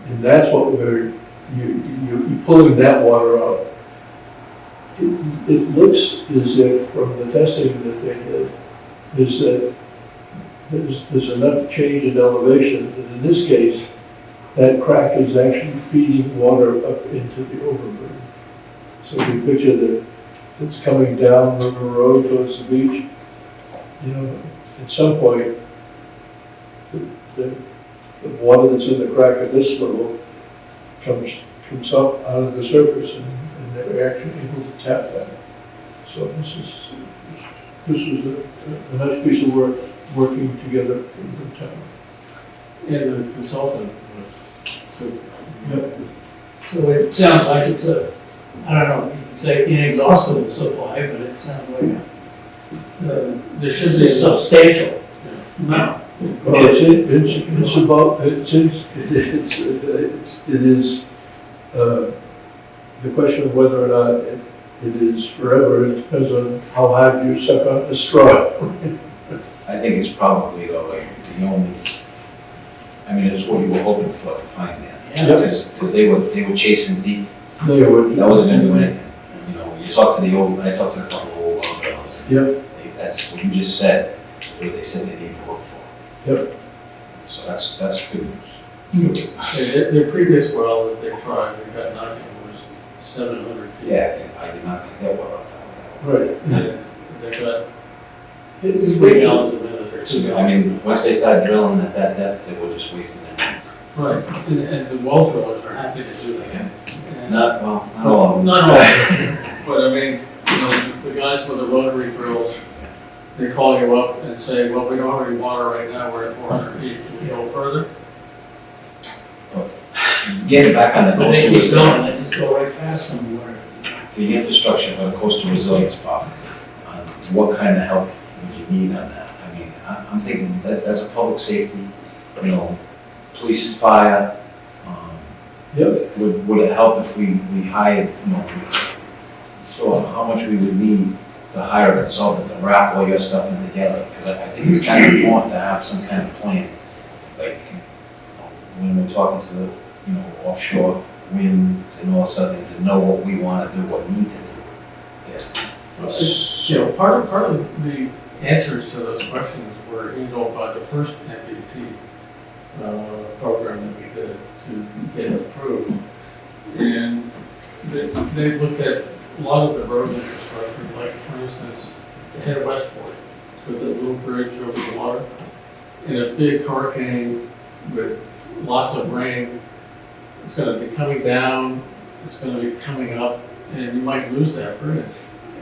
And that's what you're pulling that water out. It looks as if, from the testing that they did, is that there's enough change in elevation that in this case, that crack is actually feeding water up into the overburden. So if you picture that it's coming down the road towards the beach, you know, at some point, the water that's in the crack at this level comes up out of the surface and they're actually able to tap that. So this was a nice piece of work, working together in the town. And the consultant was, So it sounds like it's I don't know, you could say inexhaustible supply, but it sounds like there should be some, substantial amount. Well, it is, the question of whether or not it is forever, it depends on how hard you suck on the straw. I think it's probably though, like, the only, I mean, it's what you were hoping for to find there. Yeah. Because they were chasing deep, They would. that wasn't gonna do anything. You know, you talk to I talked to a couple of old girls. Yep. That's what you just said, what they said they need to look for. Yep. So that's good news. their previous well that they tried, they got nothing, was 700 feet. Yeah, you're not gonna get water out Right. And they got It is 3 gallons a minute or 2 of that. I gallons. mean, once they start drilling at that depth, they were just wasting their time. Right, and the well drillers are happy to do that. And- Not all of them. Not all, of them. But I mean, you know, the guys with the rotary drills, they call you up and say, well, we don't have any water right now, we're at 400 feet, can we go further? Getting back on the But they coastal, keep going, they just go right past somewhere. the infrastructure for the coastal resilience part, what kind of help would you need on that? I mean, I'm thinking that's a public safety, you know, police, fire. Yep. Would it help if we hired, you know, so how much we would need to hire a consultant to wrap all your stuff in together, because I think it's kind of important to have some kind of plan. Like, when we're talking to the, offshore wind and all of a sudden, to know what we want to do, what we need to do. Part of the answers to those questions were, by the first MVP program that we did to get approved. And they looked at a lot of the road infrastructure, like for instance, the head of Westport, with the little bridge over the water. In a big hurricane with lots of rain, it's gonna be coming down, it's gonna be coming up, and you might lose that bridge.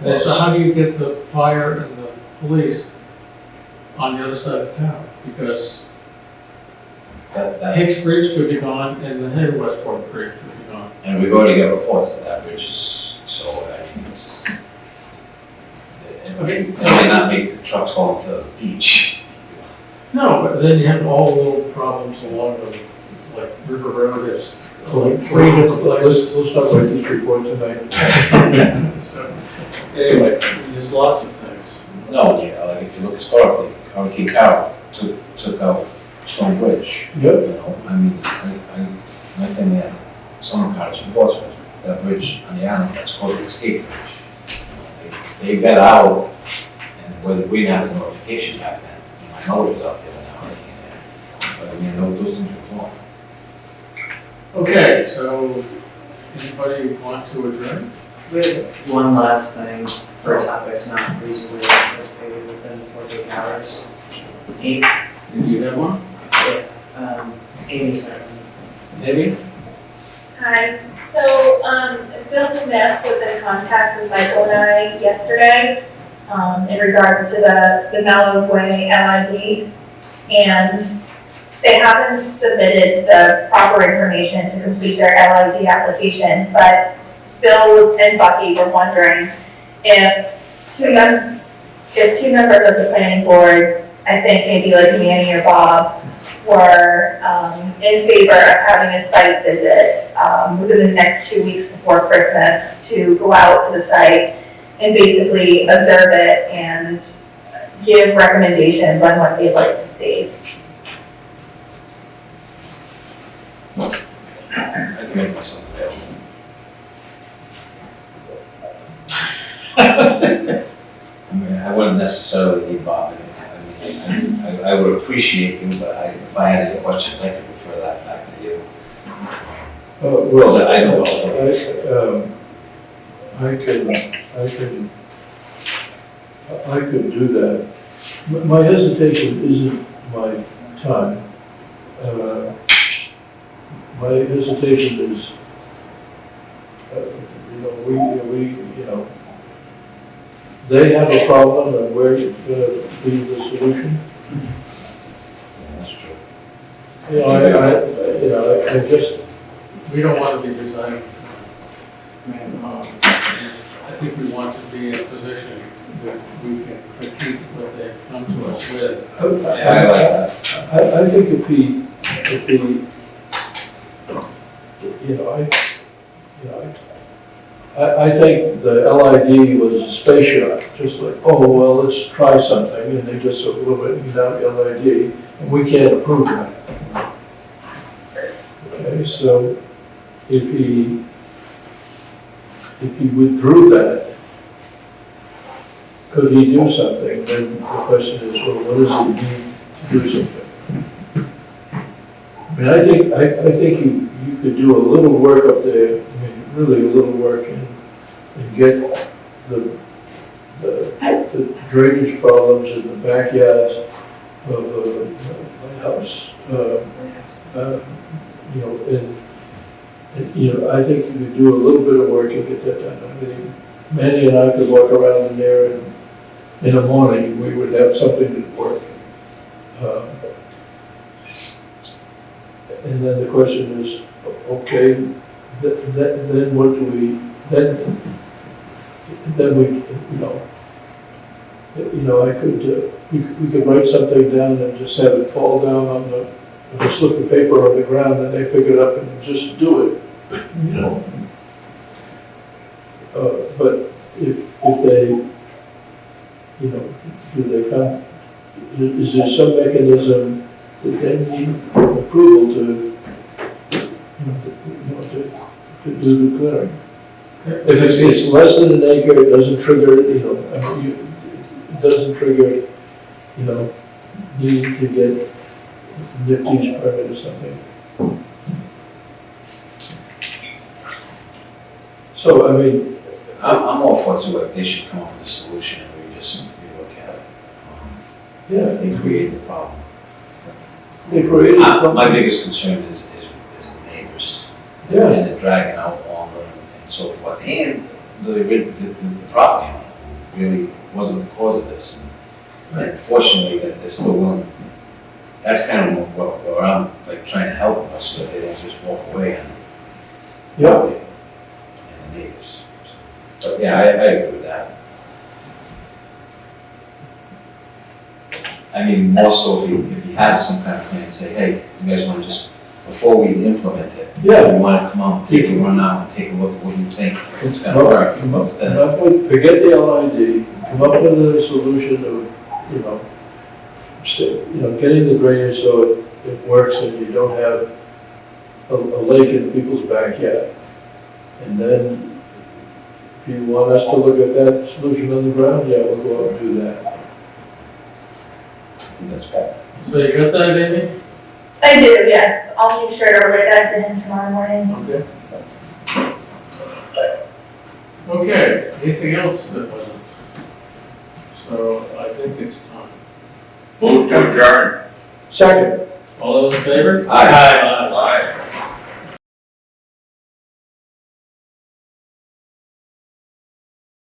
And so how do you get the fire and the police on the other side of town? Because That, Hicks Bridge could be gone and the head of Westport Bridge could be gone. and we've already got reports that that bridge is, so, I mean, it's, Okay, it might not make the trucks haul to the beach. No, but then you have all the little problems along the, like River Road, there's like three different places. Let's not write this report tonight. So, anyway, there's lots of things. No, yeah, like if you look historically, Hurricane Carol took out Stone Bridge. Yep. I mean, my family had summer cottage in Portsmouth, that bridge on the island, that's called the escape bridge. They got out, and whether we didn't have a notification back then, my mother was out there when the hurricane hit. But I mean, those things were wrong. Okay, so anybody want to adjourn? We have one last thing for topics not reasonably anticipated within 48 hours. Amy, Do you have one? Amy started. Maybe? Hi, so, Bill Smith was in contact with Michael and I yesterday, in regards to the Mellows Way LID. And they haven't submitted the proper information to complete their LID application, but Bill and Bucky were wondering if two members of the planning board, I think maybe like Manny or Bob, were in favor of having a site visit within the next 2 weeks before Christmas to go out to the site and basically observe it and give recommendations on what they'd like to see. I can make myself available. I mean, I wouldn't necessarily need Bob in it. I mean, I would appreciate you, but if I had any questions, I could refer that back to you. Well, I know. I could do that. My hesitation isn't my time. My hesitation is, they have a problem and we're gonna be the solution. That's true. I just, We don't want to be designing. I think we want to be in a position that we can critique what they've come to us with. I like that. I think if he, I think the LID was a space shot, just like, oh, well, let's try something, and they just a little bit without LID, and we can't approve that. Okay, so if he withdrew that, could he do something? Then the question is, well, what does he need to do something? I mean, I think you could do a little work up there, I mean, really a little work, and get the drainage problems in the backyards of my house, I think you could do a little bit of work and get that done. I mean, Manny and I could walk around in there, and in the morning, we would have something to work. And then the question is, okay, then what do we, then we, I could, we could write something down and just have it fall down on a slip of paper on the ground, and they pick it up and just do it, But if you know, do they come, is there some mechanism that they need approval to, to do the clearing? If it's less than an acre, it doesn't trigger, it doesn't trigger, need to get NIPD's permit or something. So, I mean, I'm all for it too, like, they should come up with a solution and we just relook at it. yeah, They create the problem. they created something. My biggest concern is the neighbors. Yeah, And the dragging out longer and so forth, and the property owner who really wasn't the cause of this. And fortunately, that they're still willing, that's kind of where I'm like trying to help them, so that they don't just walk away and. yeah, And the neighbors. But yeah, I agree with that. I mean, more so if you had some kind of plan, say, hey, you guys want to just, before we implement it, yeah. you want to come out, take a run out and take a look at what you think it's Come gonna work. up, Instead come of, up with, forget the LID, come up with a solution of, getting the drainage so it works and you don't have a lake in people's backyard. And then, if you want us to look at that solution on the ground, yeah, we'll go out and do that. that's bad. So you got that, Amy? I do, yes. I'll make sure to relay that to him tomorrow morning. Okay. Okay, anything else that wasn't? So I think it's time. Move to adjourn. Second. All those in favor? Aye. Aye. Aye.